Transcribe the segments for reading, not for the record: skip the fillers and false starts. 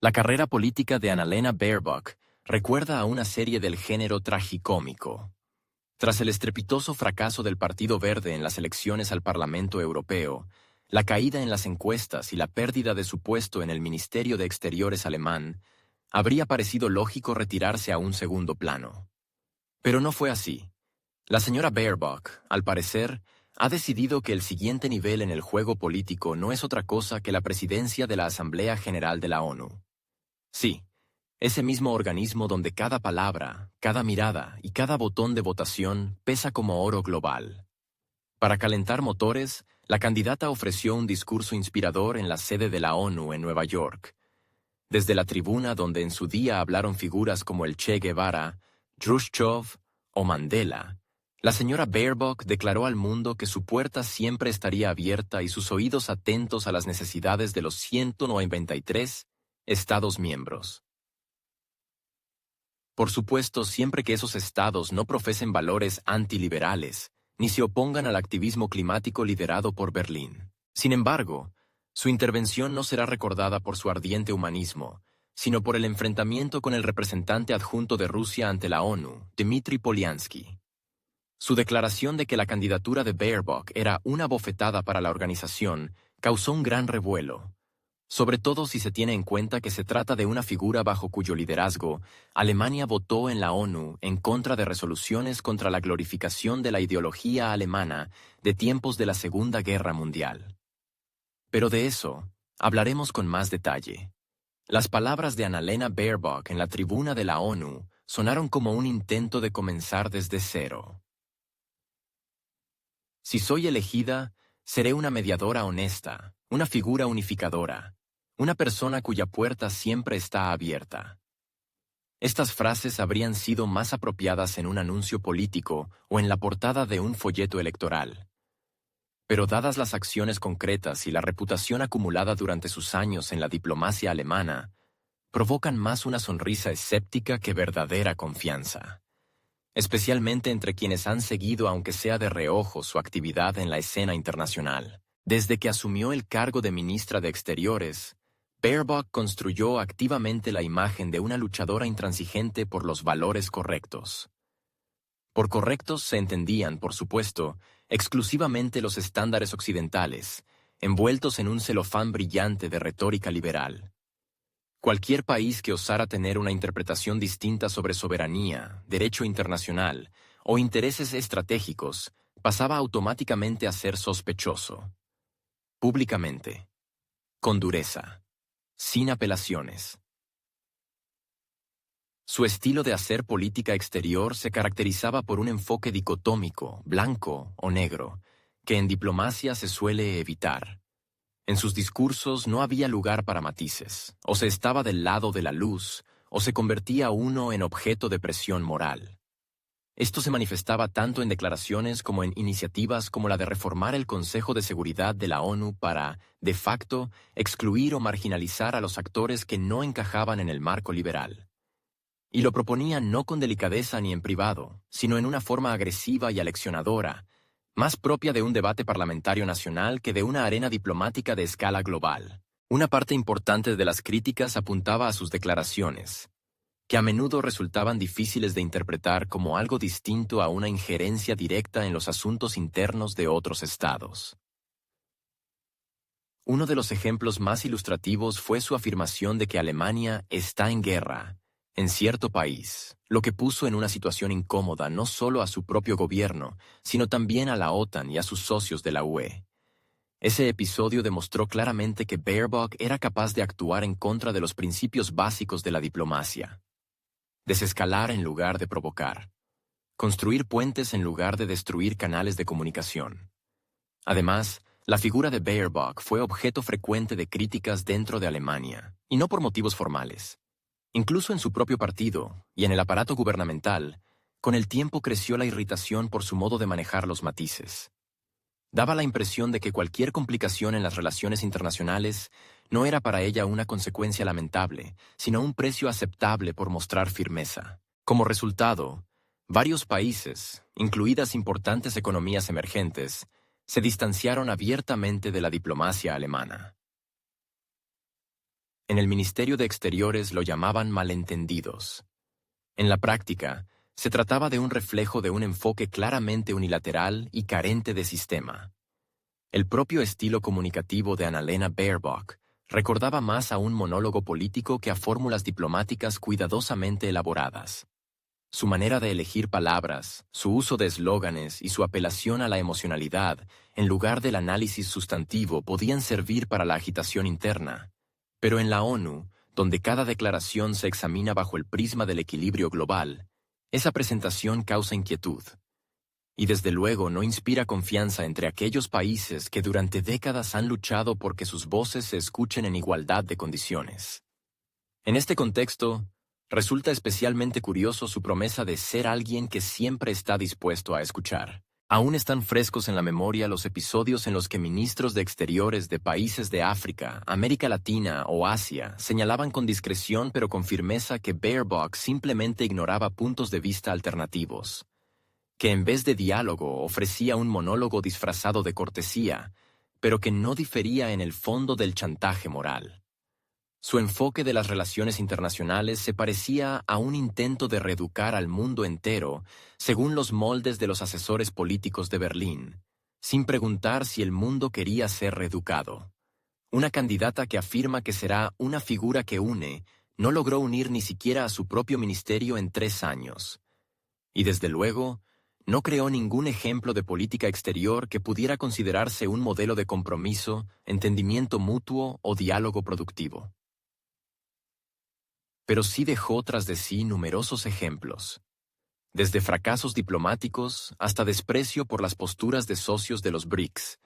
La carrera política de Annalena Baerbock recuerda a una serie del género tragicómico. Tras el estrepitoso fracaso del Partido Verde en las elecciones al Parlamento Europeo, la caída en las encuestas y la pérdida de su puesto en el Ministerio de Exteriores alemán, habría parecido lógico retirarse a un segundo plano. Pero no fue así. La señora Baerbock, al parecer, ha decidido que el siguiente nivel en el juego político no es otra cosa que la presidencia de la Asamblea General de la ONU. Sí, ese mismo organismo donde cada palabra, cada mirada y cada botón de votación pesa como oro global. Para calentar motores, la candidata ofreció un discurso inspirador en la sede de la ONU en Nueva York. Desde la tribuna donde en su día hablaron figuras como el Che Guevara, Khrushchev o Mandela, la señora Baerbock declaró al mundo que su puerta siempre estaría abierta y sus oídos atentos a las necesidades de los 193 Estados miembros. Por supuesto, siempre que esos estados no profesen valores antiliberales, ni se opongan al activismo climático liderado por Berlín. Sin embargo, su intervención no será recordada por su ardiente humanismo, sino por el enfrentamiento con el representante adjunto de Rusia ante la ONU, Dmitry Polyansky. Su declaración de que la candidatura de Baerbock era una bofetada para la organización causó un gran revuelo, sobre todo si se tiene en cuenta que se trata de una figura bajo cuyo liderazgo Alemania votó en la ONU en contra de resoluciones contra la glorificación de la ideología alemana de tiempos de la Segunda Guerra Mundial. Pero de eso hablaremos con más detalle. Las palabras de Annalena Baerbock en la tribuna de la ONU sonaron como un intento de comenzar desde cero. Si soy elegida, seré una mediadora honesta, una figura unificadora, una persona cuya puerta siempre está abierta. Estas frases habrían sido más apropiadas en un anuncio político o en la portada de un folleto electoral. Pero dadas las acciones concretas y la reputación acumulada durante sus años en la diplomacia alemana, provocan más una sonrisa escéptica que verdadera confianza, especialmente entre quienes han seguido aunque sea de reojo su actividad en la escena internacional. Desde que asumió el cargo de ministra de Exteriores, Baerbock construyó activamente la imagen de una luchadora intransigente por los valores correctos. Por correctos se entendían, por supuesto, exclusivamente los estándares occidentales, envueltos en un celofán brillante de retórica liberal. Cualquier país que osara tener una interpretación distinta sobre soberanía, derecho internacional o intereses estratégicos pasaba automáticamente a ser sospechoso. Públicamente. Con dureza. Sin apelaciones. Su estilo de hacer política exterior se caracterizaba por un enfoque dicotómico, blanco o negro, que en diplomacia se suele evitar. En sus discursos no había lugar para matices, o se estaba del lado de la luz, o se convertía uno en objeto de presión moral. Esto se manifestaba tanto en declaraciones como en iniciativas como la de reformar el Consejo de Seguridad de la ONU para, de facto, excluir o marginalizar a los actores que no encajaban en el marco liberal. Y lo proponía no con delicadeza ni en privado, sino en una forma agresiva y aleccionadora, más propia de un debate parlamentario nacional que de una arena diplomática de escala global. Una parte importante de las críticas apuntaba a sus declaraciones, que a menudo resultaban difíciles de interpretar como algo distinto a una injerencia directa en los asuntos internos de otros estados. Uno de los ejemplos más ilustrativos fue su afirmación de que Alemania está en guerra, en cierto país, lo que puso en una situación incómoda no solo a su propio gobierno, sino también a la OTAN y a sus socios de la UE. Ese episodio demostró claramente que Baerbock era capaz de actuar en contra de los principios básicos de la diplomacia. Desescalar en lugar de provocar. Construir puentes en lugar de destruir canales de comunicación. Además, la figura de Baerbock fue objeto frecuente de críticas dentro de Alemania, y no por motivos formales. Incluso en su propio partido y en el aparato gubernamental, con el tiempo creció la irritación por su modo de manejar los matices. Daba la impresión de que cualquier complicación en las relaciones internacionales no era para ella una consecuencia lamentable, sino un precio aceptable por mostrar firmeza. Como resultado, varios países, incluidas importantes economías emergentes, se distanciaron abiertamente de la diplomacia alemana. En el Ministerio de Exteriores lo llamaban malentendidos. En la práctica, se trataba de un reflejo de un enfoque claramente unilateral y carente de sistema. El propio estilo comunicativo de Annalena Baerbock recordaba más a un monólogo político que a fórmulas diplomáticas cuidadosamente elaboradas. Su manera de elegir palabras, su uso de eslóganes y su apelación a la emocionalidad, en lugar del análisis sustantivo, podían servir para la agitación interna. Pero en la ONU, donde cada declaración se examina bajo el prisma del equilibrio global, esa presentación causa inquietud. Y desde luego no inspira confianza entre aquellos países que durante décadas han luchado por que sus voces se escuchen en igualdad de condiciones. En este contexto, resulta especialmente curioso su promesa de ser alguien que siempre está dispuesto a escuchar. Aún están frescos en la memoria los episodios en los que ministros de Exteriores de países de África, América Latina o Asia señalaban con discreción pero con firmeza que Baerbock simplemente ignoraba puntos de vista alternativos, que en vez de diálogo ofrecía un monólogo disfrazado de cortesía, pero que no difería en el fondo del chantaje moral. Su enfoque de las relaciones internacionales se parecía a un intento de reeducar al mundo entero según los moldes de los asesores políticos de Berlín, sin preguntar si el mundo quería ser reeducado. Una candidata que afirma que será una figura que une, no logró unir ni siquiera a su propio ministerio en 3 años. Y desde luego, no creó ningún ejemplo de política exterior que pudiera considerarse un modelo de compromiso, entendimiento mutuo o diálogo productivo. Pero sí dejó tras de sí numerosos ejemplos, desde fracasos diplomáticos hasta desprecio por las posturas de socios de los BRICS,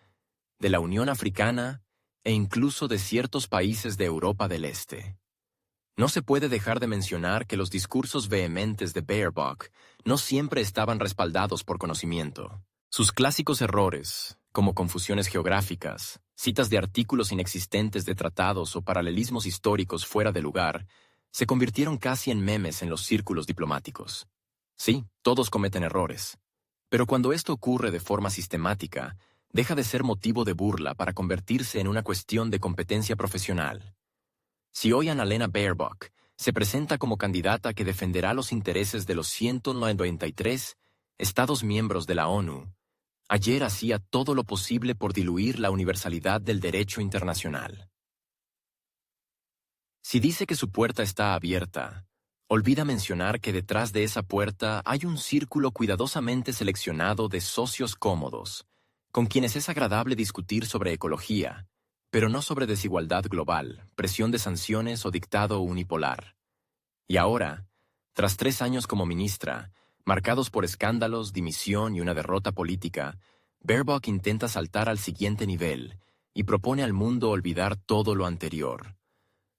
de la Unión Africana e incluso de ciertos países de Europa del Este. No se puede dejar de mencionar que los discursos vehementes de Baerbock no siempre estaban respaldados por conocimiento. Sus clásicos errores, como confusiones geográficas, citas de artículos inexistentes de tratados o paralelismos históricos fuera de lugar, se convirtieron casi en memes en los círculos diplomáticos. Sí, todos cometen errores. Pero cuando esto ocurre de forma sistemática, deja de ser motivo de burla para convertirse en una cuestión de competencia profesional. Si hoy Annalena Baerbock se presenta como candidata que defenderá los intereses de los 193 Estados miembros de la ONU, ayer hacía todo lo posible por diluir la universalidad del derecho internacional. Si dice que su puerta está abierta, olvida mencionar que detrás de esa puerta hay un círculo cuidadosamente seleccionado de socios cómodos, con quienes es agradable discutir sobre ecología, pero no sobre desigualdad global, presión de sanciones o dictado unipolar. Y ahora, tras 3 años como ministra, marcados por escándalos, dimisión y una derrota política, Baerbock intenta saltar al siguiente nivel y propone al mundo olvidar todo lo anterior.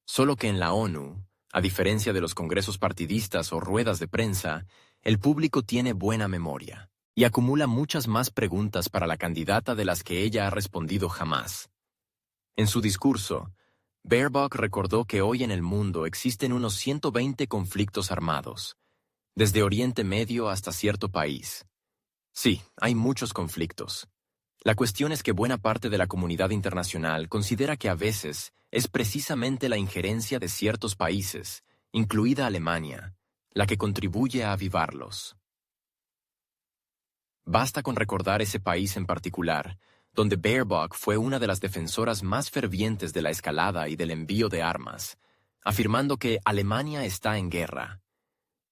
Solo que en la ONU, a diferencia de los congresos partidistas o ruedas de prensa, el público tiene buena memoria y acumula muchas más preguntas para la candidata de las que ella ha respondido jamás. En su discurso, Baerbock recordó que hoy en el mundo existen unos 120 conflictos armados, desde Oriente Medio hasta cierto país. Sí, hay muchos conflictos. La cuestión es que buena parte de la comunidad internacional considera que a veces es precisamente la injerencia de ciertos países, incluida Alemania, la que contribuye a avivarlos. Basta con recordar ese país en particular, donde Baerbock fue una de las defensoras más fervientes de la escalada y del envío de armas, afirmando que Alemania está en guerra.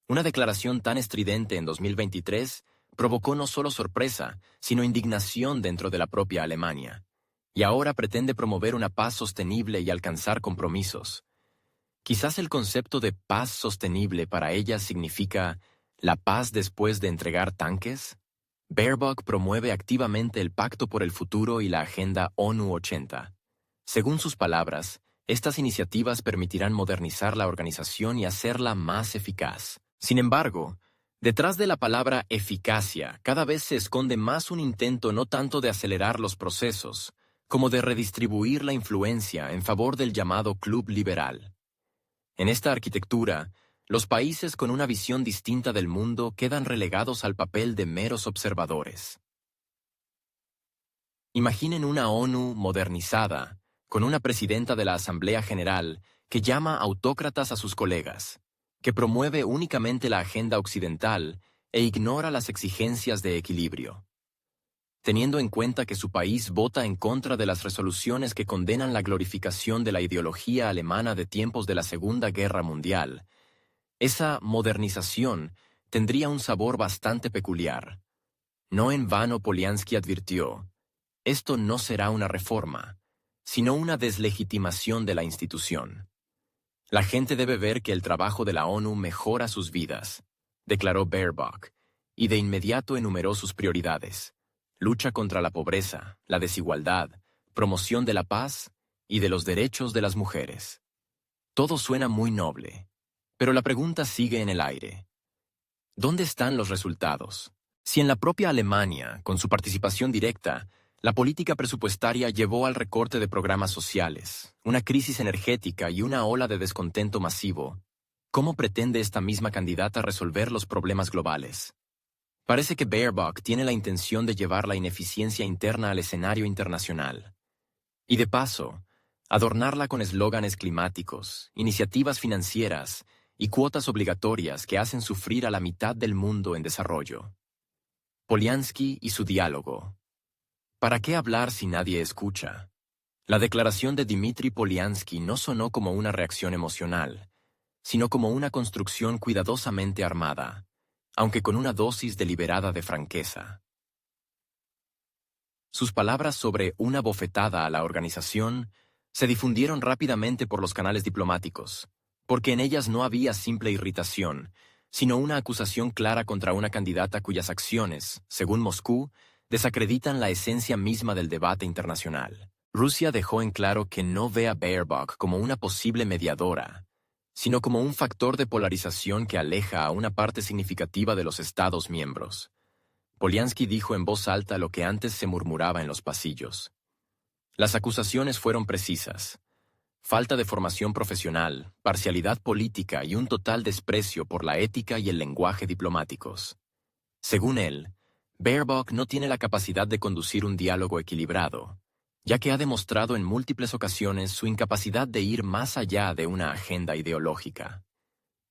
Una declaración tan estridente en 2023 provocó no solo sorpresa, sino indignación dentro de la propia Alemania, y ahora pretende promover una paz sostenible y alcanzar compromisos. Quizás el concepto de paz sostenible para ella significa la paz después de entregar tanques. Baerbock promueve activamente el Pacto por el Futuro y la Agenda ONU 80. Según sus palabras, estas iniciativas permitirán modernizar la organización y hacerla más eficaz. Sin embargo, detrás de la palabra eficacia cada vez se esconde más un intento no tanto de acelerar los procesos, como de redistribuir la influencia en favor del llamado Club Liberal. En esta arquitectura, los países con una visión distinta del mundo quedan relegados al papel de meros observadores. Imaginen una ONU modernizada, con una presidenta de la Asamblea General que llama autócratas a sus colegas, que promueve únicamente la agenda occidental e ignora las exigencias de equilibrio. Teniendo en cuenta que su país vota en contra de las resoluciones que condenan la glorificación de la ideología alemana de tiempos de la Segunda Guerra Mundial, esa modernización tendría un sabor bastante peculiar. No en vano Polianski advirtió: esto no será una reforma, sino una deslegitimación de la institución. La gente debe ver que el trabajo de la ONU mejora sus vidas, declaró Baerbock, y de inmediato enumeró sus prioridades: lucha contra la pobreza, la desigualdad, promoción de la paz y de los derechos de las mujeres. Todo suena muy noble, pero la pregunta sigue en el aire. ¿Dónde están los resultados? Si en la propia Alemania, con su participación directa, la política presupuestaria llevó al recorte de programas sociales, una crisis energética y una ola de descontento masivo, ¿cómo pretende esta misma candidata resolver los problemas globales? Parece que Baerbock tiene la intención de llevar la ineficiencia interna al escenario internacional. Y de paso, adornarla con eslóganes climáticos, iniciativas financieras y cuotas obligatorias que hacen sufrir a la mitad del mundo en desarrollo. Polianski y su diálogo. ¿Para qué hablar si nadie escucha? La declaración de Dmitry Polianski no sonó como una reacción emocional, sino como una construcción cuidadosamente armada, aunque con una dosis deliberada de franqueza. Sus palabras sobre una bofetada a la organización se difundieron rápidamente por los canales diplomáticos, porque en ellas no había simple irritación, sino una acusación clara contra una candidata cuyas acciones, según Moscú, desacreditan la esencia misma del debate internacional. Rusia dejó en claro que no ve a Baerbock como una posible mediadora, sino como un factor de polarización que aleja a una parte significativa de los Estados miembros. Polianski dijo en voz alta lo que antes se murmuraba en los pasillos. Las acusaciones fueron precisas: falta de formación profesional, parcialidad política y un total desprecio por la ética y el lenguaje diplomáticos. Según él, Baerbock no tiene la capacidad de conducir un diálogo equilibrado, ya que ha demostrado en múltiples ocasiones su incapacidad de ir más allá de una agenda ideológica.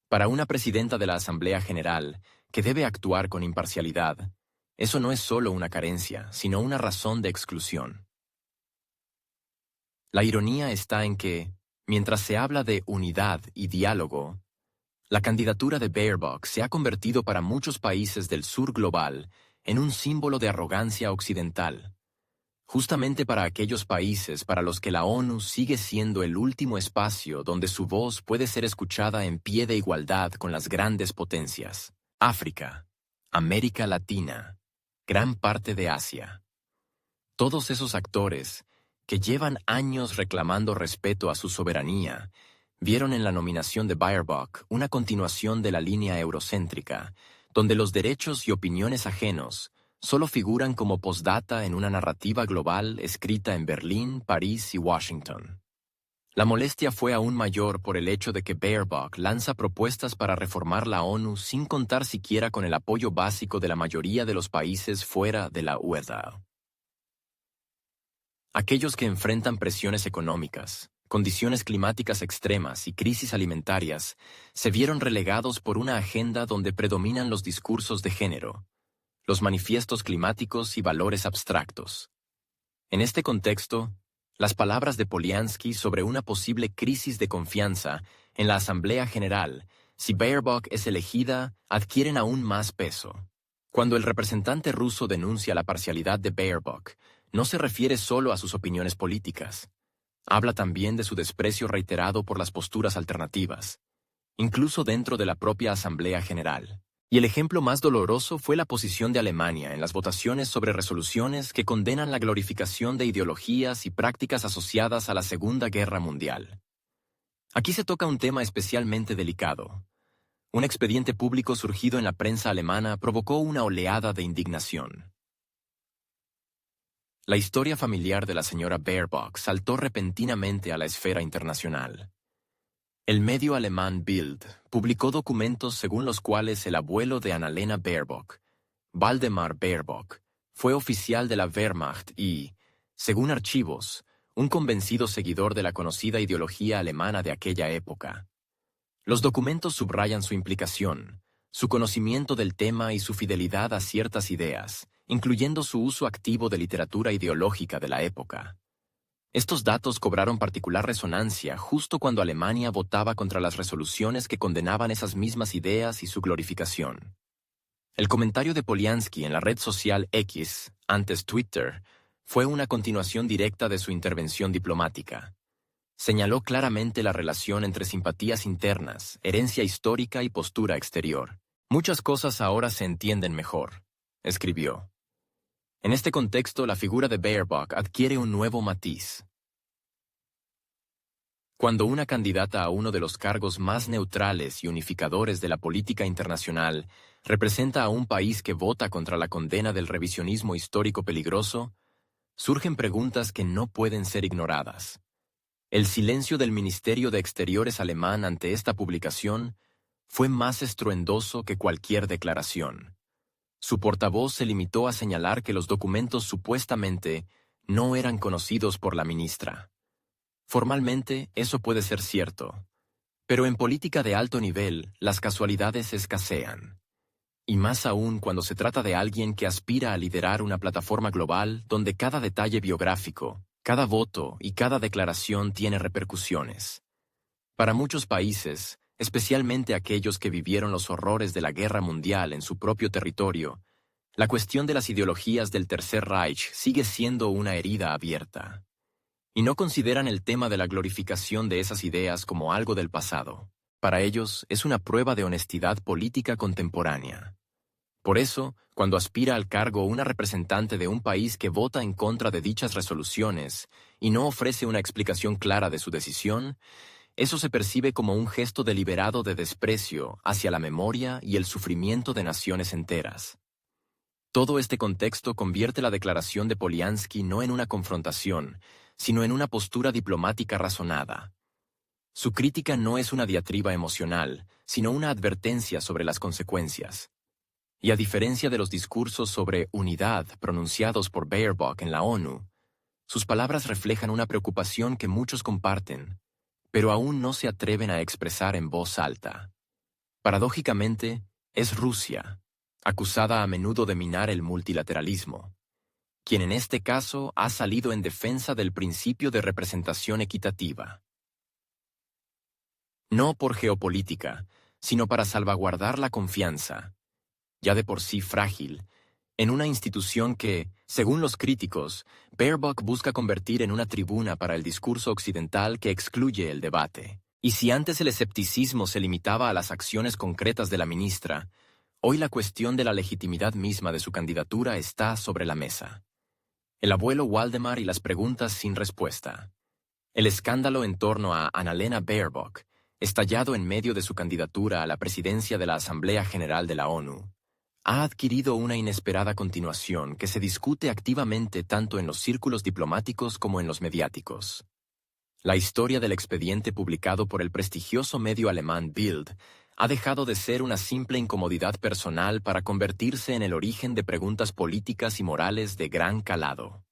Para una presidenta de la Asamblea General, que debe actuar con imparcialidad, eso no es solo una carencia, sino una razón de exclusión. La ironía está en que, mientras se habla de unidad y diálogo, la candidatura de Baerbock se ha convertido para muchos países del sur global en un símbolo de arrogancia occidental. Justamente para aquellos países para los que la ONU sigue siendo el último espacio donde su voz puede ser escuchada en pie de igualdad con las grandes potencias: África, América Latina, gran parte de Asia. Todos esos actores, que llevan años reclamando respeto a su soberanía, vieron en la nominación de Baerbock una continuación de la línea eurocéntrica, donde los derechos y opiniones ajenos solo figuran como postdata en una narrativa global escrita en Berlín, París y Washington. La molestia fue aún mayor por el hecho de que Baerbock lanza propuestas para reformar la ONU sin contar siquiera con el apoyo básico de la mayoría de los países fuera de la UEFA. Aquellos que enfrentan presiones económicas, condiciones climáticas extremas y crisis alimentarias se vieron relegados por una agenda donde predominan los discursos de género, los manifiestos climáticos y valores abstractos. En este contexto, las palabras de Polianski sobre una posible crisis de confianza en la Asamblea General, si Baerbock es elegida, adquieren aún más peso. Cuando el representante ruso denuncia la parcialidad de Baerbock, no se refiere solo a sus opiniones políticas. Habla también de su desprecio reiterado por las posturas alternativas, incluso dentro de la propia Asamblea General. Y el ejemplo más doloroso fue la posición de Alemania en las votaciones sobre resoluciones que condenan la glorificación de ideologías y prácticas asociadas a la Segunda Guerra Mundial. Aquí se toca un tema especialmente delicado. Un expediente público surgido en la prensa alemana provocó una oleada de indignación. La historia familiar de la señora Baerbock saltó repentinamente a la esfera internacional. El medio alemán Bild publicó documentos según los cuales el abuelo de Annalena Baerbock, Waldemar Baerbock, fue oficial de la Wehrmacht y, según archivos, un convencido seguidor de la conocida ideología alemana de aquella época. Los documentos subrayan su implicación, su conocimiento del tema y su fidelidad a ciertas ideas, incluyendo su uso activo de literatura ideológica de la época. Estos datos cobraron particular resonancia justo cuando Alemania votaba contra las resoluciones que condenaban esas mismas ideas y su glorificación. El comentario de Polianski en la red social X, antes Twitter, fue una continuación directa de su intervención diplomática. Señaló claramente la relación entre simpatías internas, herencia histórica y postura exterior. Muchas cosas ahora se entienden mejor, escribió. En este contexto, la figura de Baerbock adquiere un nuevo matiz. Cuando una candidata a uno de los cargos más neutrales y unificadores de la política internacional representa a un país que vota contra la condena del revisionismo histórico peligroso, surgen preguntas que no pueden ser ignoradas. El silencio del Ministerio de Exteriores alemán ante esta publicación fue más estruendoso que cualquier declaración. Su portavoz se limitó a señalar que los documentos supuestamente no eran conocidos por la ministra. Formalmente, eso puede ser cierto, pero en política de alto nivel, las casualidades escasean. Y más aún cuando se trata de alguien que aspira a liderar una plataforma global donde cada detalle biográfico, cada voto y cada declaración tiene repercusiones. Para muchos países, especialmente aquellos que vivieron los horrores de la Guerra Mundial en su propio territorio, la cuestión de las ideologías del Tercer Reich sigue siendo una herida abierta. Y no consideran el tema de la glorificación de esas ideas como algo del pasado. Para ellos es una prueba de honestidad política contemporánea. Por eso, cuando aspira al cargo una representante de un país que vota en contra de dichas resoluciones y no ofrece una explicación clara de su decisión, eso se percibe como un gesto deliberado de desprecio hacia la memoria y el sufrimiento de naciones enteras. Todo este contexto convierte la declaración de Polianski no en una confrontación, sino en una postura diplomática razonada. Su crítica no es una diatriba emocional, sino una advertencia sobre las consecuencias. Y a diferencia de los discursos sobre unidad pronunciados por Baerbock en la ONU, sus palabras reflejan una preocupación que muchos comparten, pero aún no se atreven a expresar en voz alta. Paradójicamente, es Rusia, acusada a menudo de minar el multilateralismo, quien en este caso ha salido en defensa del principio de representación equitativa. No por geopolítica, sino para salvaguardar la confianza, ya de por sí frágil, en una institución que, según los críticos, Baerbock busca convertir en una tribuna para el discurso occidental que excluye el debate. Y si antes el escepticismo se limitaba a las acciones concretas de la ministra, hoy la cuestión de la legitimidad misma de su candidatura está sobre la mesa. El abuelo Waldemar y las preguntas sin respuesta. El escándalo en torno a Annalena Baerbock, estallado en medio de su candidatura a la presidencia de la Asamblea General de la ONU, ha adquirido una inesperada continuación que se discute activamente tanto en los círculos diplomáticos como en los mediáticos. La historia del expediente publicado por el prestigioso medio alemán Bild ha dejado de ser una simple incomodidad personal para convertirse en el origen de preguntas políticas y morales de gran calado.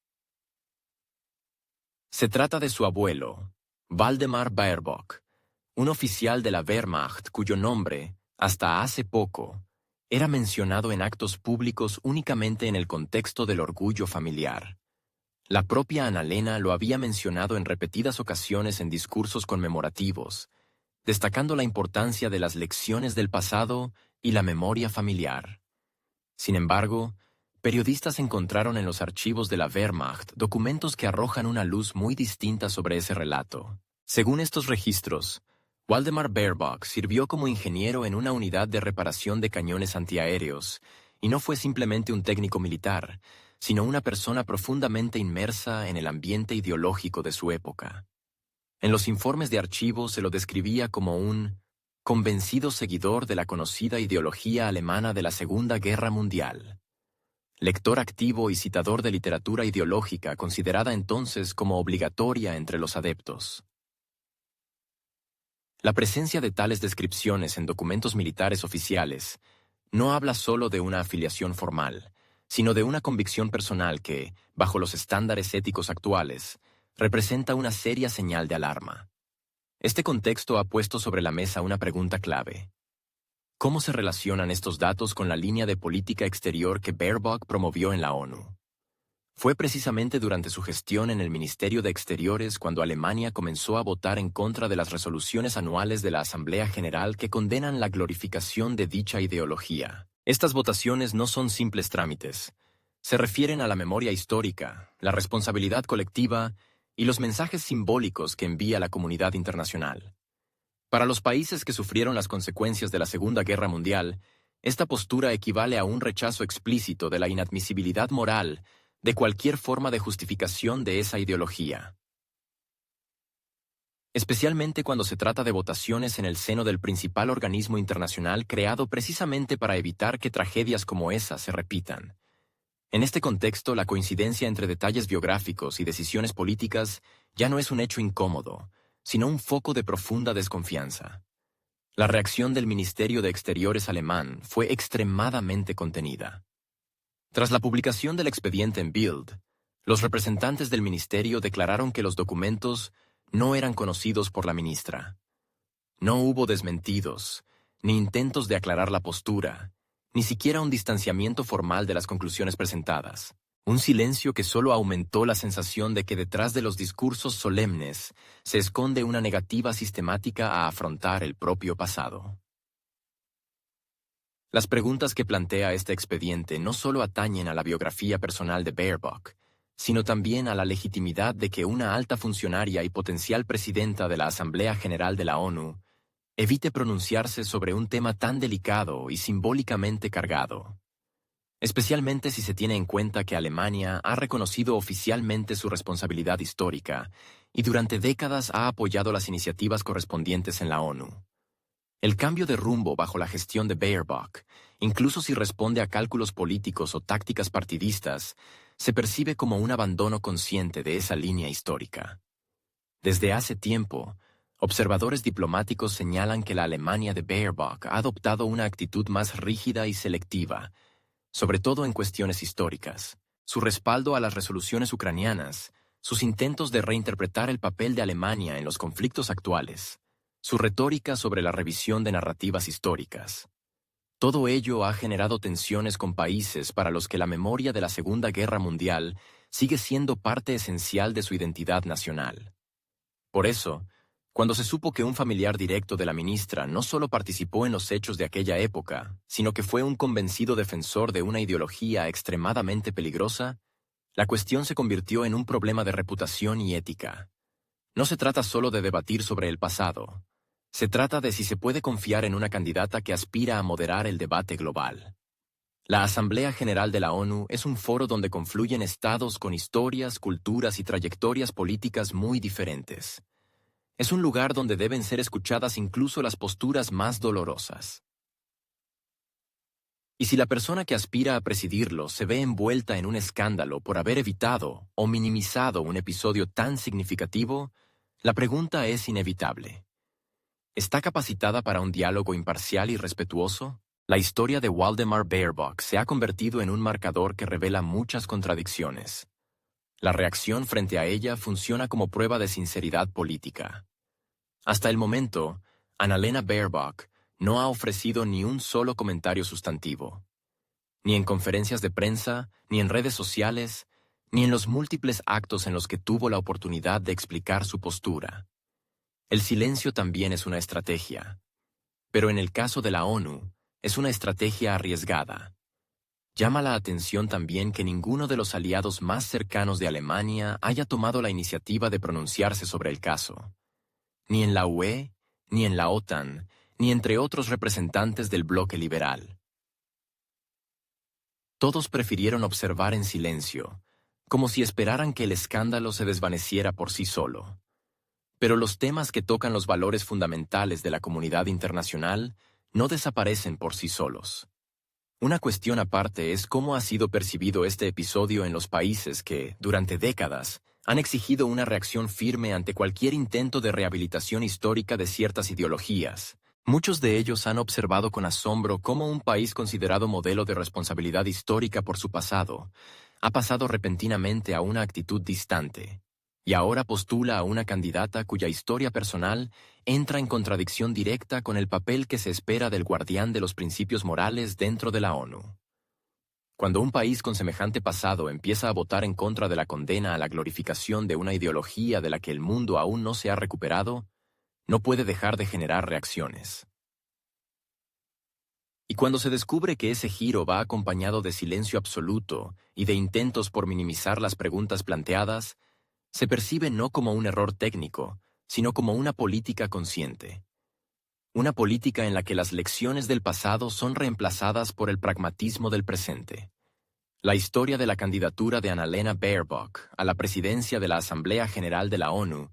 Se trata de su abuelo, Waldemar Baerbock, un oficial de la Wehrmacht cuyo nombre, hasta hace poco, era mencionado en actos públicos únicamente en el contexto del orgullo familiar. La propia Annalena lo había mencionado en repetidas ocasiones en discursos conmemorativos, destacando la importancia de las lecciones del pasado y la memoria familiar. Sin embargo, periodistas encontraron en los archivos de la Wehrmacht documentos que arrojan una luz muy distinta sobre ese relato. Según estos registros, Waldemar Baerbock sirvió como ingeniero en una unidad de reparación de cañones antiaéreos y no fue simplemente un técnico militar, sino una persona profundamente inmersa en el ambiente ideológico de su época. En los informes de archivo se lo describía como un convencido seguidor de la conocida ideología alemana de la Segunda Guerra Mundial. Lector activo y citador de literatura ideológica considerada entonces como obligatoria entre los adeptos. La presencia de tales descripciones en documentos militares oficiales no habla solo de una afiliación formal, sino de una convicción personal que, bajo los estándares éticos actuales, representa una seria señal de alarma. Este contexto ha puesto sobre la mesa una pregunta clave. ¿Cómo se relacionan estos datos con la línea de política exterior que Baerbock promovió en la ONU? Fue precisamente durante su gestión en el Ministerio de Exteriores cuando Alemania comenzó a votar en contra de las resoluciones anuales de la Asamblea General que condenan la glorificación de dicha ideología. Estas votaciones no son simples trámites. Se refieren a la memoria histórica, la responsabilidad colectiva y los mensajes simbólicos que envía la comunidad internacional. Para los países que sufrieron las consecuencias de la Segunda Guerra Mundial, esta postura equivale a un rechazo explícito de la inadmisibilidad moral de cualquier forma de justificación de esa ideología. Especialmente cuando se trata de votaciones en el seno del principal organismo internacional creado precisamente para evitar que tragedias como esa se repitan. En este contexto, la coincidencia entre detalles biográficos y decisiones políticas ya no es un hecho incómodo, sino un foco de profunda desconfianza. La reacción del Ministerio de Exteriores alemán fue extremadamente contenida. Tras la publicación del expediente en Bild, los representantes del ministerio declararon que los documentos no eran conocidos por la ministra. No hubo desmentidos, ni intentos de aclarar la postura, ni siquiera un distanciamiento formal de las conclusiones presentadas. Un silencio que solo aumentó la sensación de que detrás de los discursos solemnes se esconde una negativa sistemática a afrontar el propio pasado. Las preguntas que plantea este expediente no solo atañen a la biografía personal de Baerbock, sino también a la legitimidad de que una alta funcionaria y potencial presidenta de la Asamblea General de la ONU evite pronunciarse sobre un tema tan delicado y simbólicamente cargado, especialmente si se tiene en cuenta que Alemania ha reconocido oficialmente su responsabilidad histórica y durante décadas ha apoyado las iniciativas correspondientes en la ONU. El cambio de rumbo bajo la gestión de Baerbock, incluso si responde a cálculos políticos o tácticas partidistas, se percibe como un abandono consciente de esa línea histórica. Desde hace tiempo, observadores diplomáticos señalan que la Alemania de Baerbock ha adoptado una actitud más rígida y selectiva, sobre todo en cuestiones históricas. Su respaldo a las resoluciones ucranianas, sus intentos de reinterpretar el papel de Alemania en los conflictos actuales, su retórica sobre la revisión de narrativas históricas. Todo ello ha generado tensiones con países para los que la memoria de la Segunda Guerra Mundial sigue siendo parte esencial de su identidad nacional. Por eso, cuando se supo que un familiar directo de la ministra no solo participó en los hechos de aquella época, sino que fue un convencido defensor de una ideología extremadamente peligrosa, la cuestión se convirtió en un problema de reputación y ética. No se trata solo de debatir sobre el pasado. Se trata de si se puede confiar en una candidata que aspira a moderar el debate global. La Asamblea General de la ONU es un foro donde confluyen estados con historias, culturas y trayectorias políticas muy diferentes. Es un lugar donde deben ser escuchadas incluso las posturas más dolorosas. Y si la persona que aspira a presidirlo se ve envuelta en un escándalo por haber evitado o minimizado un episodio tan significativo, la pregunta es inevitable. ¿Está capacitada para un diálogo imparcial y respetuoso? La historia de Waldemar Baerbock se ha convertido en un marcador que revela muchas contradicciones. La reacción frente a ella funciona como prueba de sinceridad política. Hasta el momento, Annalena Baerbock no ha ofrecido ni un solo comentario sustantivo. Ni en conferencias de prensa, ni en redes sociales, ni en los múltiples actos en los que tuvo la oportunidad de explicar su postura. El silencio también es una estrategia. Pero en el caso de la ONU, es una estrategia arriesgada. Llama la atención también que ninguno de los aliados más cercanos de Alemania haya tomado la iniciativa de pronunciarse sobre el caso. Ni en la UE, ni en la OTAN, ni entre otros representantes del bloque liberal. Todos prefirieron observar en silencio, como si esperaran que el escándalo se desvaneciera por sí solo. Pero los temas que tocan los valores fundamentales de la comunidad internacional no desaparecen por sí solos. Una cuestión aparte es cómo ha sido percibido este episodio en los países que, durante décadas, han exigido una reacción firme ante cualquier intento de rehabilitación histórica de ciertas ideologías. Muchos de ellos han observado con asombro cómo un país considerado modelo de responsabilidad histórica por su pasado ha pasado repentinamente a una actitud distante. y ahora postula a una candidata cuya historia personal entra en contradicción directa con el papel que se espera del guardián de los principios morales dentro de la ONU. Cuando un país con semejante pasado empieza a votar en contra de la condena a la glorificación de una ideología de la que el mundo aún no se ha recuperado, no puede dejar de generar reacciones. Y cuando se descubre que ese giro va acompañado de silencio absoluto y de intentos por minimizar las preguntas planteadas, se percibe no como un error técnico, sino como una política consciente. Una política en la que las lecciones del pasado son reemplazadas por el pragmatismo del presente. La historia de la candidatura de Annalena Baerbock a la presidencia de la Asamblea General de la ONU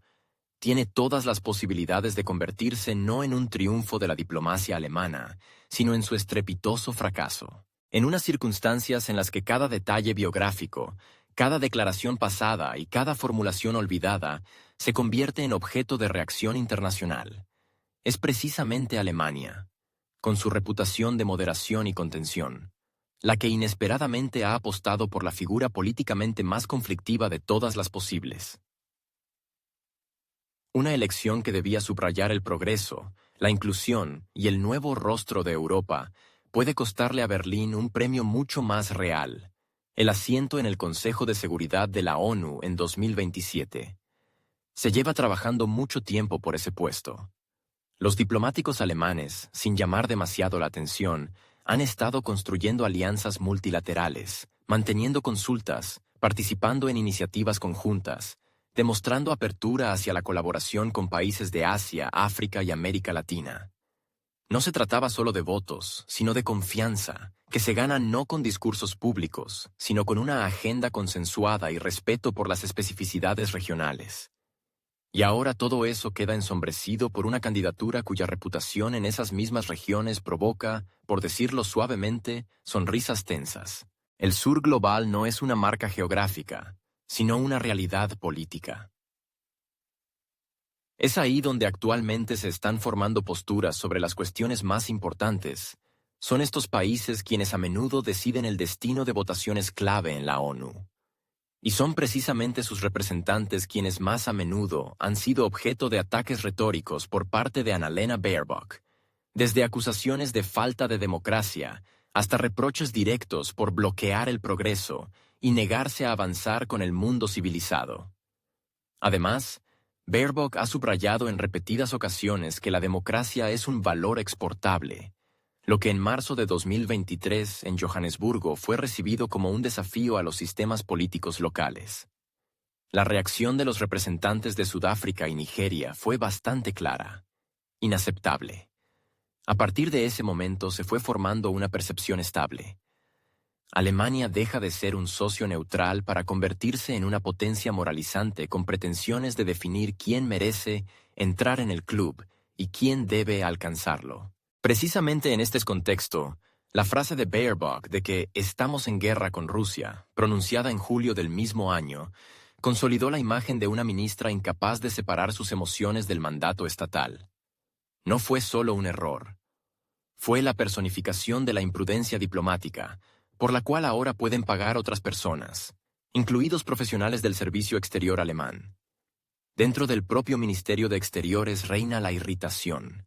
tiene todas las posibilidades de convertirse no en un triunfo de la diplomacia alemana, sino en su estrepitoso fracaso. En unas circunstancias en las que cada detalle biográfico, cada declaración pasada y cada formulación olvidada se convierte en objeto de reacción internacional, es precisamente Alemania, con su reputación de moderación y contención, la que inesperadamente ha apostado por la figura políticamente más conflictiva de todas las posibles. Una elección que debía subrayar el progreso, la inclusión y el nuevo rostro de Europa puede costarle a Berlín un premio mucho más real: el asiento en el Consejo de Seguridad de la ONU en 2027. Se lleva trabajando mucho tiempo por ese puesto. Los diplomáticos alemanes, sin llamar demasiado la atención, han estado construyendo alianzas multilaterales, manteniendo consultas, participando en iniciativas conjuntas, demostrando apertura hacia la colaboración con países de Asia, África y América Latina. No se trataba solo de votos, sino de confianza, que se gana no con discursos públicos, sino con una agenda consensuada y respeto por las especificidades regionales. Y ahora todo eso queda ensombrecido por una candidatura cuya reputación en esas mismas regiones provoca, por decirlo suavemente, sonrisas tensas. El sur global no es una marca geográfica, sino una realidad política. Es ahí donde actualmente se están formando posturas sobre las cuestiones más importantes. Son estos países quienes a menudo deciden el destino de votaciones clave en la ONU. Y son precisamente sus representantes quienes más a menudo han sido objeto de ataques retóricos por parte de Annalena Baerbock, desde acusaciones de falta de democracia hasta reproches directos por bloquear el progreso y negarse a avanzar con el mundo civilizado. Además, Baerbock ha subrayado en repetidas ocasiones que la democracia es un valor exportable, lo que en marzo de 2023 en Johannesburgo fue recibido como un desafío a los sistemas políticos locales. La reacción de los representantes de Sudáfrica y Nigeria fue bastante clara: inaceptable. A partir de ese momento se fue formando una percepción estable. Alemania deja de ser un socio neutral para convertirse en una potencia moralizante con pretensiones de definir quién merece entrar en el club y quién debe alcanzarlo. Precisamente en este contexto, la frase de Baerbock de que estamos en guerra con Rusia, pronunciada en julio del mismo año, consolidó la imagen de una ministra incapaz de separar sus emociones del mandato estatal. No fue solo un error. Fue la personificación de la imprudencia diplomática, por la cual ahora pueden pagar otras personas, incluidos profesionales del servicio exterior alemán. Dentro del propio Ministerio de Exteriores reina la irritación.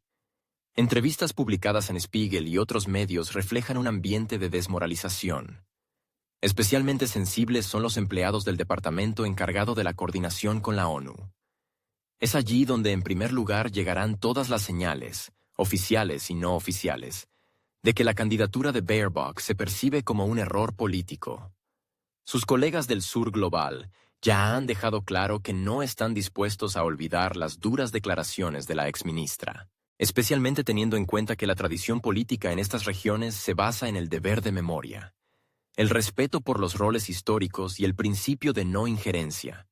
Entrevistas publicadas en Spiegel y otros medios reflejan un ambiente de desmoralización. Especialmente sensibles son los empleados del departamento encargado de la coordinación con la ONU. Es allí donde en primer lugar llegarán todas las señales, oficiales y no oficiales, de que la candidatura de Baerbock se percibe como un error político. Sus colegas del sur global ya han dejado claro que no están dispuestos a olvidar las duras declaraciones de la exministra, especialmente teniendo en cuenta que la tradición política en estas regiones se basa en el deber de memoria, el respeto por los roles históricos y el principio de no injerencia,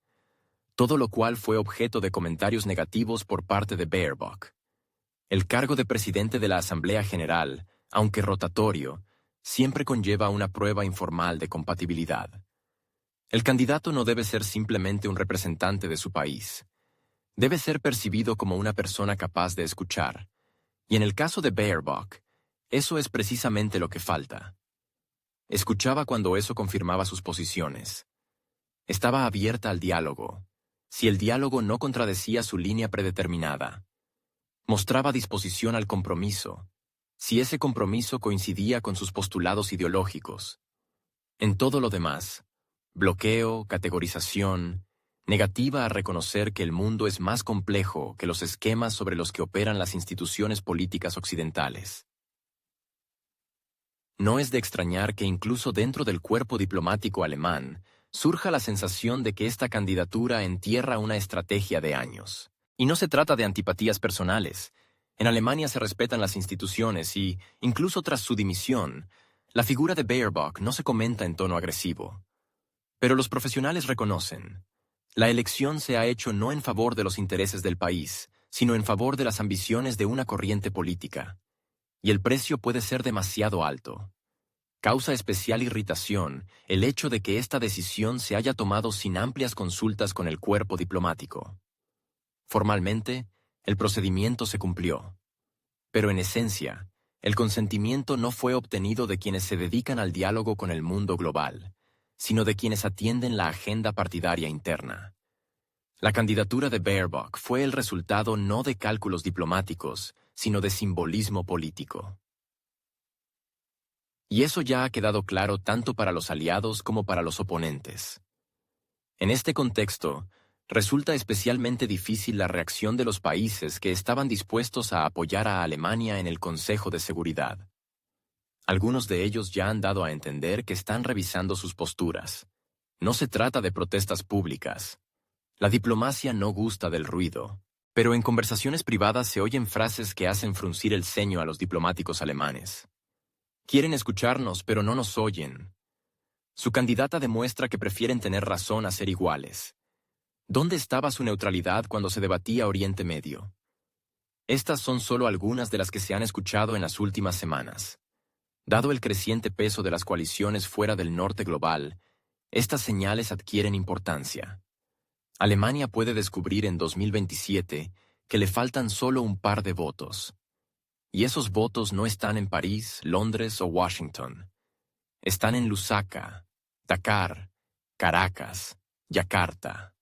todo lo cual fue objeto de comentarios negativos por parte de Baerbock. El cargo de presidente de la Asamblea General, aunque rotatorio, siempre conlleva una prueba informal de compatibilidad. El candidato no debe ser simplemente un representante de su país. Debe ser percibido como una persona capaz de escuchar. Y en el caso de Baerbock, eso es precisamente lo que falta. Escuchaba cuando eso confirmaba sus posiciones. Estaba abierta al diálogo. si el diálogo no contradecía su línea predeterminada, mostraba disposición al compromiso, si ese compromiso coincidía con sus postulados ideológicos. En todo lo demás, bloqueo, categorización, negativa a reconocer que el mundo es más complejo que los esquemas sobre los que operan las instituciones políticas occidentales. No es de extrañar que incluso dentro del cuerpo diplomático alemán surja la sensación de que esta candidatura entierra una estrategia de años. Y no se trata de antipatías personales. En Alemania se respetan las instituciones y, incluso tras su dimisión, la figura de Baerbock no se comenta en tono agresivo. Pero los profesionales reconocen, la elección se ha hecho no en favor de los intereses del país, sino en favor de las ambiciones de una corriente política. Y el precio puede ser demasiado alto. Causa especial irritación el hecho de que esta decisión se haya tomado sin amplias consultas con el cuerpo diplomático. Formalmente, el procedimiento se cumplió. Pero en esencia, el consentimiento no fue obtenido de quienes se dedican al diálogo con el mundo global, sino de quienes atienden la agenda partidaria interna. La candidatura de Baerbock fue el resultado no de cálculos diplomáticos, sino de simbolismo político. Y eso ya ha quedado claro tanto para los aliados como para los oponentes. En este contexto, resulta especialmente difícil la reacción de los países que estaban dispuestos a apoyar a Alemania en el Consejo de Seguridad. Algunos de ellos ya han dado a entender que están revisando sus posturas. No se trata de protestas públicas. La diplomacia no gusta del ruido, pero en conversaciones privadas se oyen frases que hacen fruncir el ceño a los diplomáticos alemanes. Quieren escucharnos, pero no nos oyen. Su candidata demuestra que prefieren tener razón a ser iguales. ¿Dónde estaba su neutralidad cuando se debatía Oriente Medio? Estas son solo algunas de las que se han escuchado en las últimas semanas. Dado el creciente peso de las coaliciones fuera del norte global, estas señales adquieren importancia. Alemania puede descubrir en 2027 que le faltan solo un par de votos. Y esos votos no están en París, Londres o Washington. Están en Lusaka, Dakar, Caracas, Yakarta.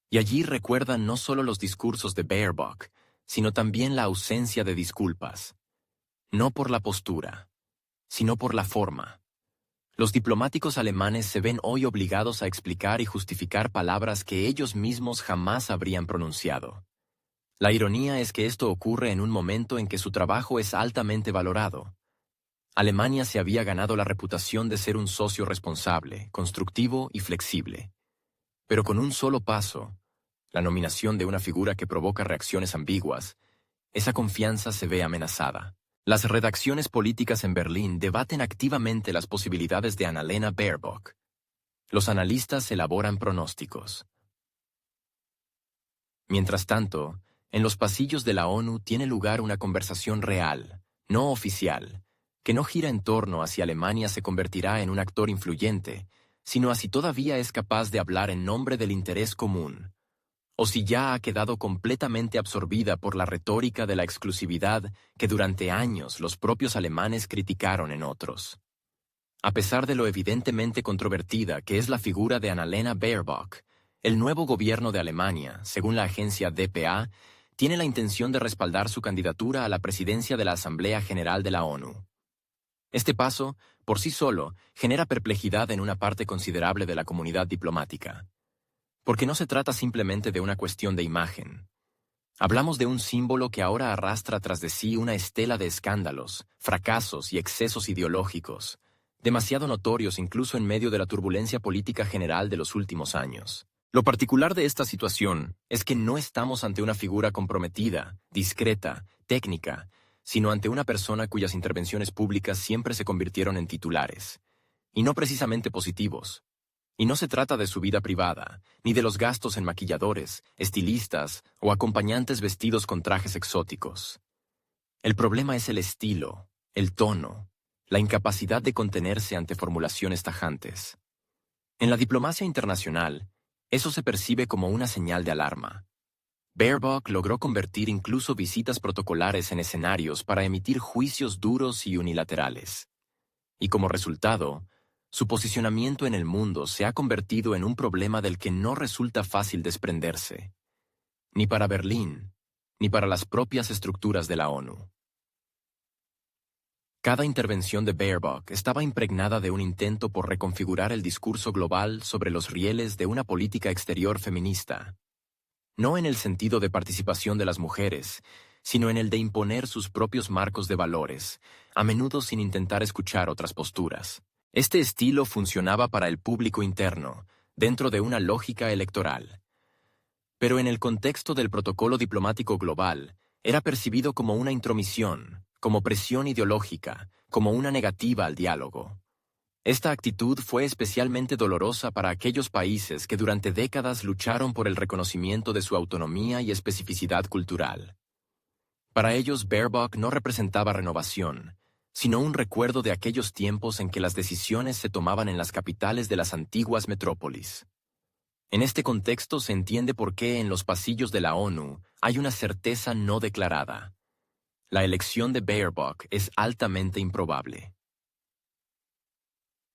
Y allí recuerdan no solo los discursos de Baerbock, sino también la ausencia de disculpas. No por la postura, sino por la forma. Los diplomáticos alemanes se ven hoy obligados a explicar y justificar palabras que ellos mismos jamás habrían pronunciado. La ironía es que esto ocurre en un momento en que su trabajo es altamente valorado. Alemania se había ganado la reputación de ser un socio responsable, constructivo y flexible. Pero con un solo paso, la nominación de una figura que provoca reacciones ambiguas, esa confianza se ve amenazada. Las redacciones políticas en Berlín debaten activamente las posibilidades de Annalena Baerbock. Los analistas elaboran pronósticos. Mientras tanto, en los pasillos de la ONU tiene lugar una conversación real, no oficial, que no gira en torno a si Alemania se convertirá en un actor influyente, sino a si todavía es capaz de hablar en nombre del interés común, o si ya ha quedado completamente absorbida por la retórica de la exclusividad que durante años los propios alemanes criticaron en otros. A pesar de lo evidentemente controvertida que es la figura de Annalena Baerbock, el nuevo gobierno de Alemania, según la agencia dpa, tiene la intención de respaldar su candidatura a la presidencia de la Asamblea General de la ONU. Este paso, por sí solo, genera perplejidad en una parte considerable de la comunidad diplomática. Porque no se trata simplemente de una cuestión de imagen. Hablamos de un símbolo que ahora arrastra tras de sí una estela de escándalos, fracasos y excesos ideológicos, demasiado notorios incluso en medio de la turbulencia política general de los últimos años. Lo particular de esta situación es que no estamos ante una figura comprometida, discreta, técnica, sino ante una persona cuyas intervenciones públicas siempre se convirtieron en titulares, y no precisamente positivos. Y no se trata de su vida privada, ni de los gastos en maquilladores, estilistas o acompañantes vestidos con trajes exóticos. El problema es el estilo, el tono, la incapacidad de contenerse ante formulaciones tajantes. En la diplomacia internacional, eso se percibe como una señal de alarma. Baerbock logró convertir incluso visitas protocolares en escenarios para emitir juicios duros y unilaterales. Y como resultado, Su posicionamiento en el mundo se ha convertido en un problema del que no resulta fácil desprenderse, ni para Berlín, ni para las propias estructuras de la ONU. Cada intervención de Baerbock estaba impregnada de un intento por reconfigurar el discurso global sobre los rieles de una política exterior feminista, no en el sentido de participación de las mujeres, sino en el de imponer sus propios marcos de valores, a menudo sin intentar escuchar otras posturas. Este estilo funcionaba para el público interno, dentro de una lógica electoral. Pero en el contexto del protocolo diplomático global, era percibido como una intromisión, como presión ideológica, como una negativa al diálogo. Esta actitud fue especialmente dolorosa para aquellos países que durante décadas lucharon por el reconocimiento de su autonomía y especificidad cultural. Para ellos, Baerbock no representaba renovación, sino un recuerdo de aquellos tiempos en que las decisiones se tomaban en las capitales de las antiguas metrópolis. En este contexto se entiende por qué en los pasillos de la ONU hay una certeza no declarada. La elección de Baerbock es altamente improbable.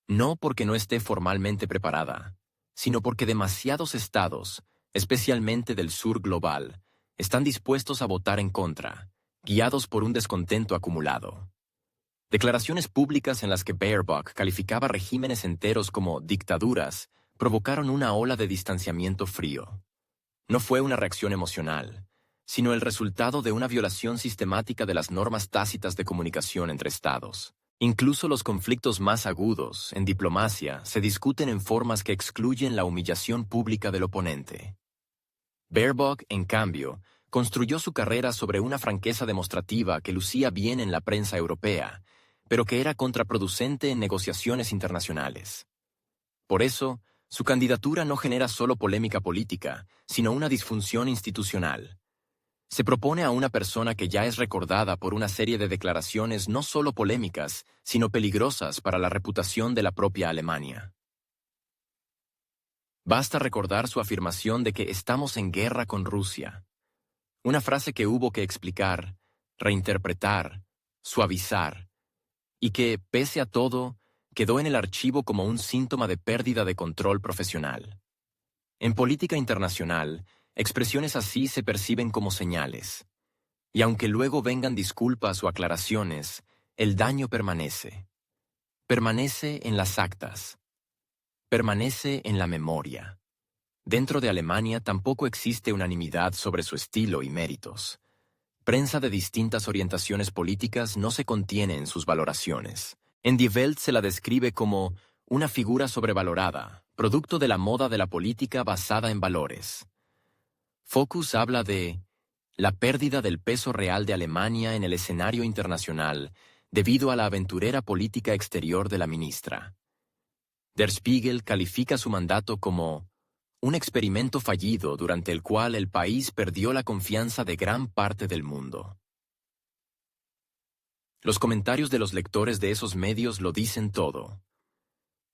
No porque no esté formalmente preparada, sino porque demasiados estados, especialmente del sur global, están dispuestos a votar en contra, guiados por un descontento acumulado. Declaraciones públicas en las que Baerbock calificaba regímenes enteros como dictaduras provocaron una ola de distanciamiento frío. No fue una reacción emocional, sino el resultado de una violación sistemática de las normas tácitas de comunicación entre estados. Incluso los conflictos más agudos, en diplomacia, se discuten en formas que excluyen la humillación pública del oponente. Baerbock, en cambio, construyó su carrera sobre una franqueza demostrativa que lucía bien en la prensa europea, pero que era contraproducente en negociaciones internacionales. Por eso, su candidatura no genera solo polémica política, sino una disfunción institucional. Se propone a una persona que ya es recordada por una serie de declaraciones no solo polémicas, sino peligrosas para la reputación de la propia Alemania. Basta recordar su afirmación de que estamos en guerra con Rusia. Una frase que hubo que explicar, reinterpretar, suavizar, y que, pese a todo, quedó en el archivo como un síntoma de pérdida de control profesional. En política internacional, expresiones así se perciben como señales. Y aunque luego vengan disculpas o aclaraciones, el daño permanece. Permanece en las actas. Permanece en la memoria. Dentro de Alemania tampoco existe unanimidad sobre su estilo y méritos. Prensa de distintas orientaciones políticas no se contiene en sus valoraciones. En Die Welt se la describe como una figura sobrevalorada, producto de la moda de la política basada en valores. Focus habla de la pérdida del peso real de Alemania en el escenario internacional debido a la aventurera política exterior de la ministra. Der Spiegel califica su mandato como un experimento fallido durante el cual el país perdió la confianza de gran parte del mundo. Los comentarios de los lectores de esos medios lo dicen todo.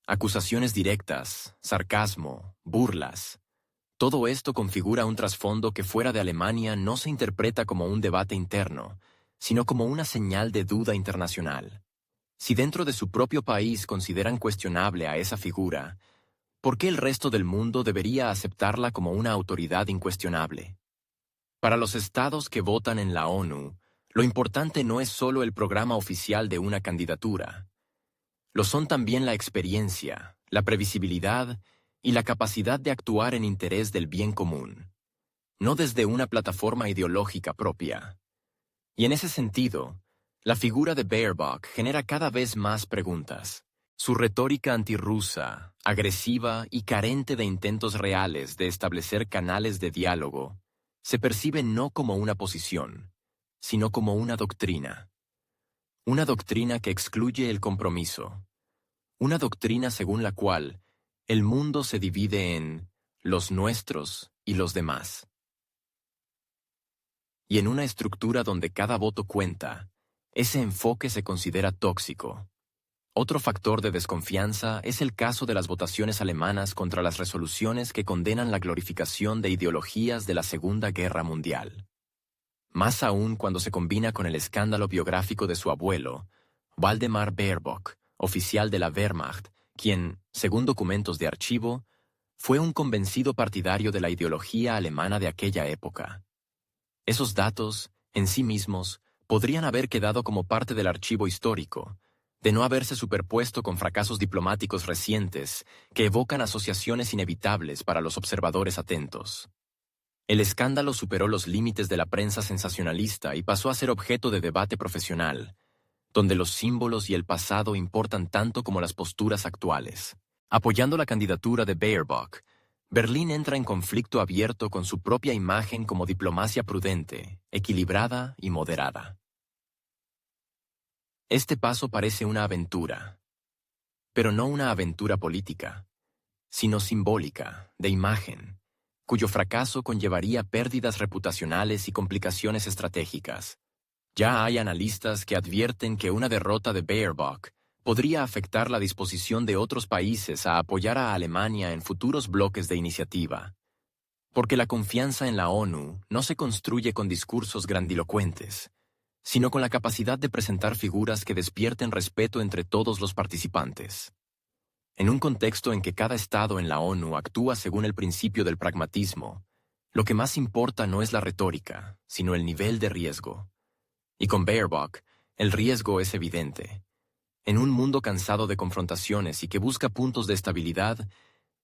Acusaciones directas, sarcasmo, burlas. Todo esto configura un trasfondo que fuera de Alemania no se interpreta como un debate interno, sino como una señal de duda internacional. Si dentro de su propio país consideran cuestionable a esa figura, ¿por qué el resto del mundo debería aceptarla como una autoridad incuestionable? Para los estados que votan en la ONU, lo importante no es solo el programa oficial de una candidatura. Lo son también la experiencia, la previsibilidad y la capacidad de actuar en interés del bien común, no desde una plataforma ideológica propia. Y en ese sentido, la figura de Baerbock genera cada vez más preguntas. Su retórica antirrusa, agresiva y carente de intentos reales de establecer canales de diálogo, se percibe no como una posición, sino como una doctrina. Una doctrina que excluye el compromiso. Una doctrina según la cual el mundo se divide en los nuestros y los demás. Y en una estructura donde cada voto cuenta, ese enfoque se considera tóxico. Otro factor de desconfianza es el caso de las votaciones alemanas contra las resoluciones que condenan la glorificación de ideologías de la Segunda Guerra Mundial. Más aún cuando se combina con el escándalo biográfico de su abuelo, Waldemar Baerbock, oficial de la Wehrmacht, quien, según documentos de archivo, fue un convencido partidario de la ideología alemana de aquella época. Esos datos, en sí mismos, podrían haber quedado como parte del archivo histórico, de no haberse superpuesto con fracasos diplomáticos recientes que evocan asociaciones inevitables para los observadores atentos. El escándalo superó los límites de la prensa sensacionalista y pasó a ser objeto de debate profesional, donde los símbolos y el pasado importan tanto como las posturas actuales. Apoyando la candidatura de Baerbock, Berlín entra en conflicto abierto con su propia imagen como diplomacia prudente, equilibrada y moderada. Este paso parece una aventura, pero no una aventura política, sino simbólica, de imagen, cuyo fracaso conllevaría pérdidas reputacionales y complicaciones estratégicas. Ya hay analistas que advierten que una derrota de Baerbock podría afectar la disposición de otros países a apoyar a Alemania en futuros bloques de iniciativa, porque la confianza en la ONU no se construye con discursos grandilocuentes, sino con la capacidad de presentar figuras que despierten respeto entre todos los participantes. En un contexto en que cada Estado en la ONU actúa según el principio del pragmatismo, lo que más importa no es la retórica, sino el nivel de riesgo. Y con Baerbock, el riesgo es evidente. En un mundo cansado de confrontaciones y que busca puntos de estabilidad,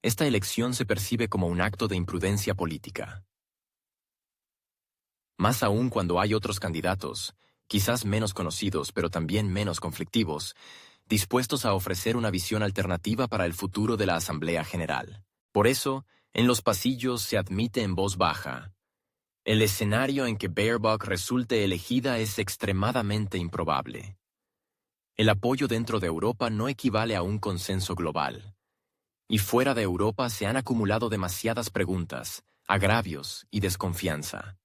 esta elección se percibe como un acto de imprudencia política. Más aún cuando hay otros candidatos, quizás menos conocidos pero también menos conflictivos, dispuestos a ofrecer una visión alternativa para el futuro de la Asamblea General. Por eso, en los pasillos se admite en voz baja: el escenario en que Baerbock resulte elegida es extremadamente improbable. El apoyo dentro de Europa no equivale a un consenso global. Y fuera de Europa se han acumulado demasiadas preguntas, agravios y desconfianza.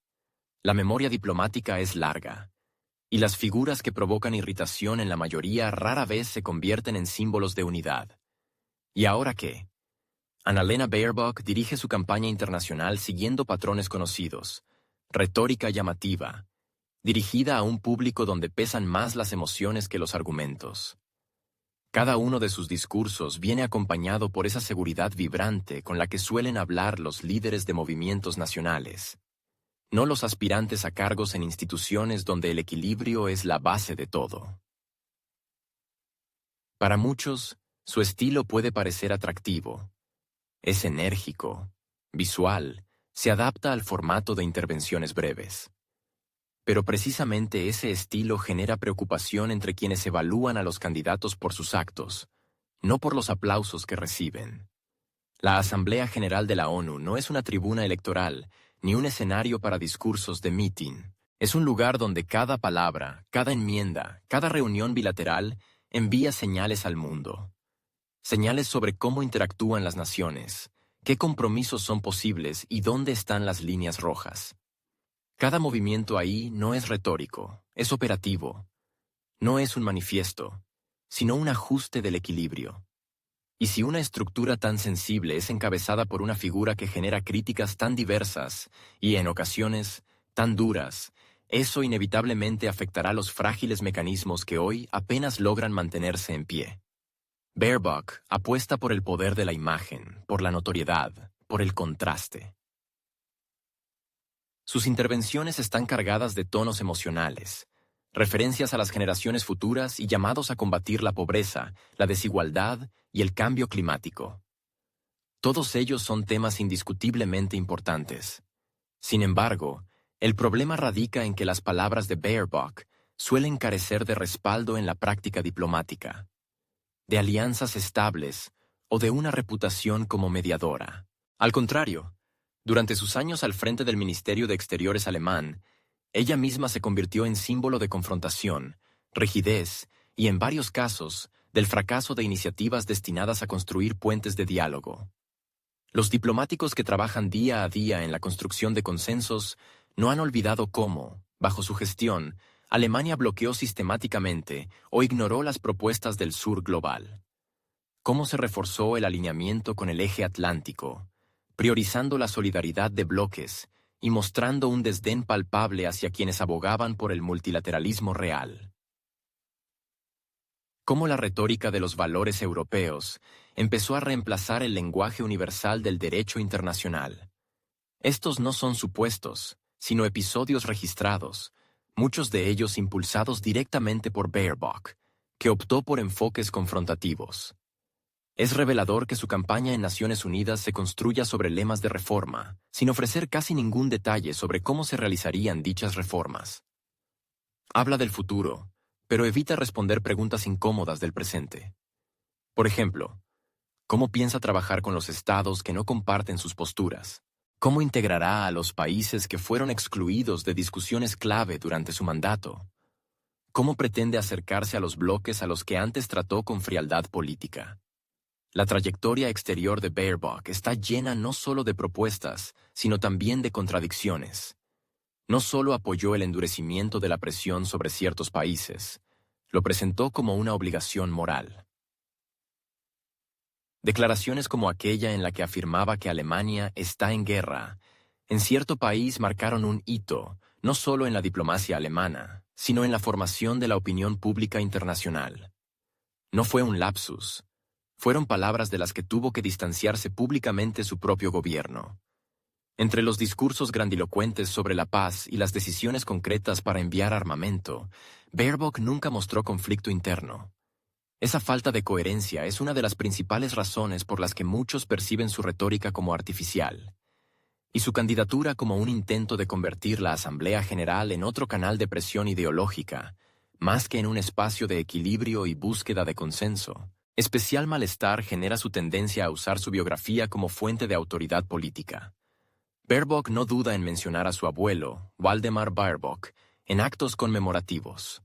La memoria diplomática es larga, y las figuras que provocan irritación en la mayoría rara vez se convierten en símbolos de unidad. ¿Y ahora qué? Annalena Baerbock dirige su campaña internacional siguiendo patrones conocidos, retórica llamativa, dirigida a un público donde pesan más las emociones que los argumentos. Cada uno de sus discursos viene acompañado por esa seguridad vibrante con la que suelen hablar los líderes de movimientos nacionales, no los aspirantes a cargos en instituciones donde el equilibrio es la base de todo. Para muchos, su estilo puede parecer atractivo. Es enérgico, visual, se adapta al formato de intervenciones breves. Pero precisamente ese estilo genera preocupación entre quienes evalúan a los candidatos por sus actos, no por los aplausos que reciben. La Asamblea General de la ONU no es una tribuna electoral, ni un escenario para discursos de meeting. Es un lugar donde cada palabra, cada enmienda, cada reunión bilateral envía señales al mundo. Señales sobre cómo interactúan las naciones, qué compromisos son posibles y dónde están las líneas rojas. Cada movimiento ahí no es retórico, es operativo. No es un manifiesto, sino un ajuste del equilibrio. Y si una estructura tan sensible es encabezada por una figura que genera críticas tan diversas y, en ocasiones, tan duras, eso inevitablemente afectará los frágiles mecanismos que hoy apenas logran mantenerse en pie. Baerbock apuesta por el poder de la imagen, por la notoriedad, por el contraste. Sus intervenciones están cargadas de tonos emocionales, referencias a las generaciones futuras y llamados a combatir la pobreza, la desigualdad y el cambio climático. Todos ellos son temas indiscutiblemente importantes. Sin embargo, el problema radica en que las palabras de Baerbock suelen carecer de respaldo en la práctica diplomática, de alianzas estables o de una reputación como mediadora. Al contrario, durante sus años al frente del Ministerio de Exteriores alemán, ella misma se convirtió en símbolo de confrontación, rigidez y, en varios casos, del fracaso de iniciativas destinadas a construir puentes de diálogo. Los diplomáticos que trabajan día a día en la construcción de consensos no han olvidado cómo, bajo su gestión, Alemania bloqueó sistemáticamente o ignoró las propuestas del sur global. Cómo se reforzó el alineamiento con el eje atlántico, priorizando la solidaridad de bloques y mostrando un desdén palpable hacia quienes abogaban por el multilateralismo real. cómo la retórica de los valores europeos empezó a reemplazar el lenguaje universal del derecho internacional. Estos no son supuestos, sino episodios registrados, muchos de ellos impulsados directamente por Baerbock, que optó por enfoques confrontativos. Es revelador que su campaña en Naciones Unidas se construya sobre lemas de reforma, sin ofrecer casi ningún detalle sobre cómo se realizarían dichas reformas. Habla del futuro, pero evita responder preguntas incómodas del presente. Por ejemplo, ¿cómo piensa trabajar con los estados que no comparten sus posturas? ¿Cómo integrará a los países que fueron excluidos de discusiones clave durante su mandato? ¿Cómo pretende acercarse a los bloques a los que antes trató con frialdad política? La trayectoria exterior de Baerbock está llena no solo de propuestas, sino también de contradicciones. No solo apoyó el endurecimiento de la presión sobre ciertos países, lo presentó como una obligación moral. Declaraciones como aquella en la que afirmaba que Alemania está en guerra, en cierto país marcaron un hito, no solo en la diplomacia alemana, sino en la formación de la opinión pública internacional. No fue un lapsus. Fueron palabras de las que tuvo que distanciarse públicamente su propio gobierno. Entre los discursos grandilocuentes sobre la paz y las decisiones concretas para enviar armamento, Baerbock nunca mostró conflicto interno. Esa falta de coherencia es una de las principales razones por las que muchos perciben su retórica como artificial, y su candidatura como un intento de convertir la Asamblea General en otro canal de presión ideológica, más que en un espacio de equilibrio y búsqueda de consenso. Especial malestar genera su tendencia a usar su biografía como fuente de autoridad política. Baerbock no duda en mencionar a su abuelo, Waldemar Baerbock, en actos conmemorativos.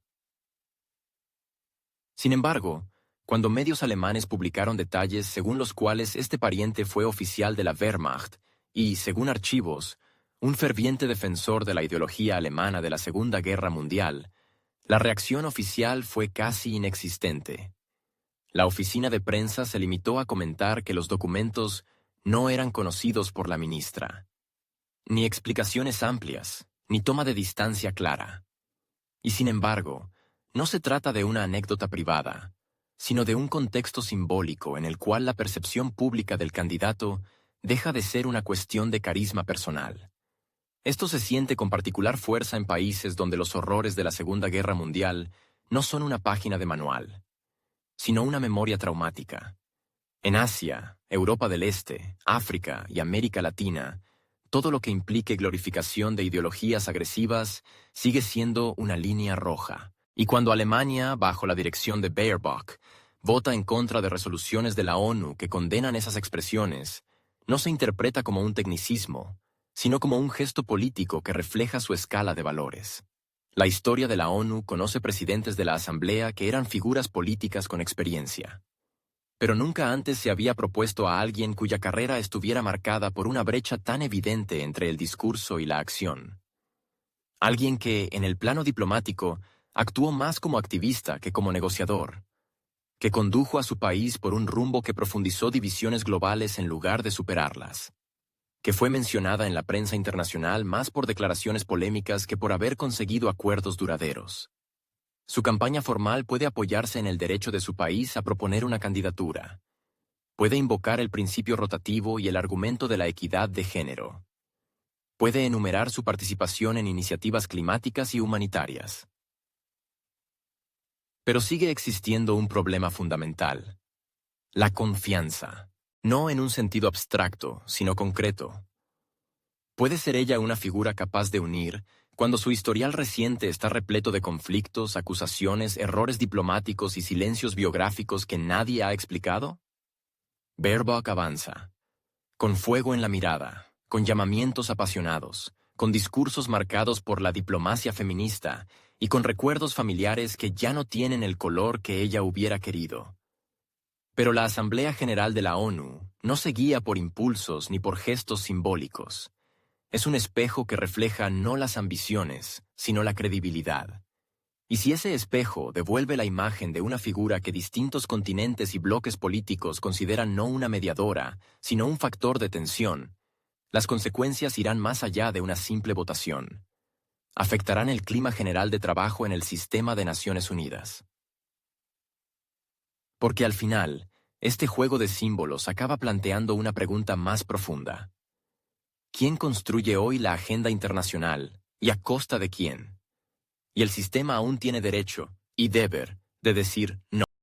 Sin embargo, cuando medios alemanes publicaron detalles según los cuales este pariente fue oficial de la Wehrmacht y, según archivos, un ferviente defensor de la ideología alemana de la Segunda Guerra Mundial, la reacción oficial fue casi inexistente. La oficina de prensa se limitó a comentar que los documentos no eran conocidos por la ministra. Ni explicaciones amplias, ni toma de distancia clara. Y sin embargo, no se trata de una anécdota privada, sino de un contexto simbólico en el cual la percepción pública del candidato deja de ser una cuestión de carisma personal. Esto se siente con particular fuerza en países donde los horrores de la Segunda Guerra Mundial no son una página de manual, sino una memoria traumática. En Asia, Europa del Este, África y América Latina, todo lo que implique glorificación de ideologías agresivas sigue siendo una línea roja. Y cuando Alemania, bajo la dirección de Baerbock, vota en contra de resoluciones de la ONU que condenan esas expresiones, no se interpreta como un tecnicismo, sino como un gesto político que refleja su escala de valores. La historia de la ONU conoce presidentes de la Asamblea que eran figuras políticas con experiencia. Pero nunca antes se había propuesto a alguien cuya carrera estuviera marcada por una brecha tan evidente entre el discurso y la acción. Alguien que, en el plano diplomático, actuó más como activista que como negociador, que condujo a su país por un rumbo que profundizó divisiones globales en lugar de superarlas, que fue mencionada en la prensa internacional más por declaraciones polémicas que por haber conseguido acuerdos duraderos. Su campaña formal puede apoyarse en el derecho de su país a proponer una candidatura. Puede invocar el principio rotativo y el argumento de la equidad de género. Puede enumerar su participación en iniciativas climáticas y humanitarias. Pero sigue existiendo un problema fundamental: la confianza, no en un sentido abstracto, sino concreto. ¿Puede ser ella una figura capaz de unir, cuando su historial reciente está repleto de conflictos, acusaciones, errores diplomáticos y silencios biográficos que nadie ha explicado? Baerbock avanza, con fuego en la mirada, con llamamientos apasionados, con discursos marcados por la diplomacia feminista y con recuerdos familiares que ya no tienen el color que ella hubiera querido. Pero la Asamblea General de la ONU no se guía por impulsos ni por gestos simbólicos. Es un espejo que refleja no las ambiciones, sino la credibilidad. Y si ese espejo devuelve la imagen de una figura que distintos continentes y bloques políticos consideran no una mediadora, sino un factor de tensión, las consecuencias irán más allá de una simple votación. Afectarán el clima general de trabajo en el sistema de Naciones Unidas. Porque al final, este juego de símbolos acaba planteando una pregunta más profunda. ¿Quién construye hoy la agenda internacional y a costa de quién? Y el sistema aún tiene derecho y deber de decir no.